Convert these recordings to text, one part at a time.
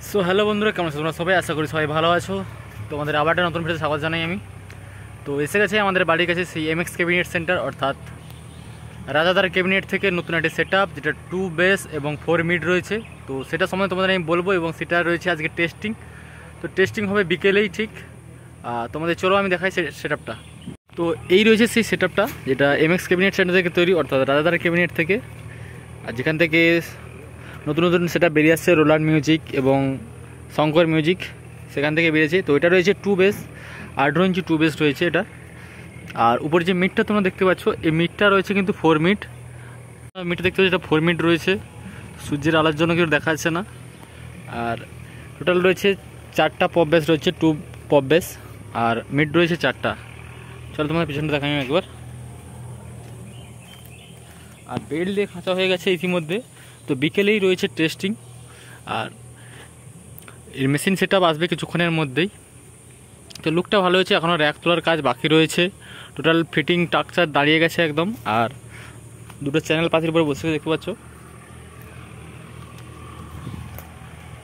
So hello বন্ধুরা, কেমন আছো তোমরা সবাই? আশা করি সবাই ভালো আছো। তোমাদের আবার একটা নতুন ভিডিও স্বাগত জানাই আমি। তো এসে গেছে আমাদের বাড়ির কাছে সেই এমএক্স ক্যাবিনেট সেন্টার, অর্থাৎ রাজাদার ক্যাবিনেট থেকে নতুন একটা সেট আপ, যেটা 2 বেস এবং 4 মিড রয়েছে। তো সেটা সম্বন্ধে তোমাদের আমি বলবো, এবং সেটা রয়েছে আজকে টেস্টিং। তো টেস্টিং হবে বিকেলেই ঠিক। তোমাদের চলো আমি দেখাই সেট আপটা। তো এই রয়েছে সেই সেট আপটা, যেটা এমএক্স ক্যাবিনেট সেন্টার থেকে তৈরি, অর্থাৎ রাজাদার ক্যাবিনেট থেকে। আর যেখান থেকে নতুন নতুন সেটা বেরিয়ে আসছে, রোলার মিউজিক এবং শঙ্কর মিউজিক, সেখান থেকে বেরিয়েছে। তো এটা রয়েছে 2 বেস, 18 ইঞ্চি 2 বেস রয়েছে এটা। আর উপরে যে মিটটা তোমরা দেখতে পাচ্ছ, এই মিটটা রয়েছে কিন্তু 4 মিট। মিটটা দেখতে পাচ্ছ, এটা 4 মিট রয়েছে। সূর্যের আলোর জন্য কেউ দেখা যাচ্ছে না। আর টোটাল রয়েছে 4টা পপ বেস রয়েছে, 2 পপ বেস, আর মিড রয়েছে 4টা। চলো তোমাদের পিছনটা দেখাই আমি একবার। আর বেল্ট দিয়ে খাঁচা হয়ে গেছে ইতিমধ্যে। তো বিকেলেই রয়েছে টেস্টিং। আর এর মেশিন সেট আপ আসবে কিছুক্ষণের মধ্যেই। তো লুকটা ভালো হয়েছে, এখনও র্যাক তোলার কাজ বাকি রয়েছে। টোটাল ফিটিং স্ট্রাকচার দাঁড়িয়ে গেছে একদম। আর দুটো চ্যানেল পাতির উপরে বসে দেখতে পাচ্ছ,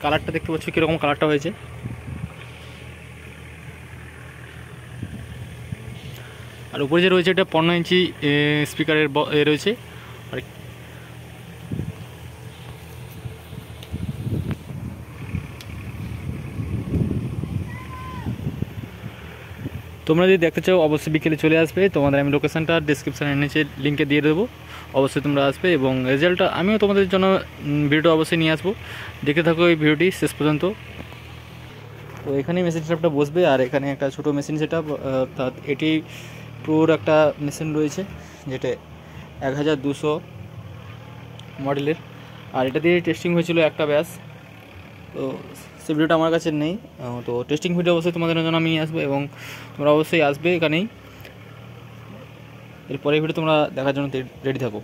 কালারটা দেখতে পাচ্ছ কীরকম কালারটা হয়েছে। আর উপরে যে রয়েছে, এটা 15 ইঞ্চি স্পিকারের রয়েছে। আর তোমরা যদি দেখতে চাও অবশ্যই বিকেলে চলে আসবে। তোমাদের আমি লোকেশানটা ডিসক্রিপশানের নিচে লিঙ্কে দিয়ে দেবো, অবশ্যই তোমরা আসবে। এবং রেজাল্টটা আমিও তোমাদের জন্য ভিডিওটা অবশ্যই নিয়ে আসবো। দেখতে থাকো এই ভিডিওটি শেষ পর্যন্ত। তো এখানেই মেশিন সেটআপটা বসবে। আর এখানে একটা ছোটো মেশিন সেটআপ, অর্থাৎ এটি প্রোর একটা মেশিন রয়েছে, যেটা 1200 মডেলের। আর এটা দিয়ে টেস্টিং হয়েছিল একটা ব্যাস। তো সে ভিডিওটা আমার কাছে নেই। তো টেস্টিং ভিডিও অবশ্যই তোমাদের জন্য আমি আসবো, এবং তোমরা অবশ্যই আসবে এখানেই। এরপরে ভিডিও তোমরা দেখার জন্য রেডি থাকো।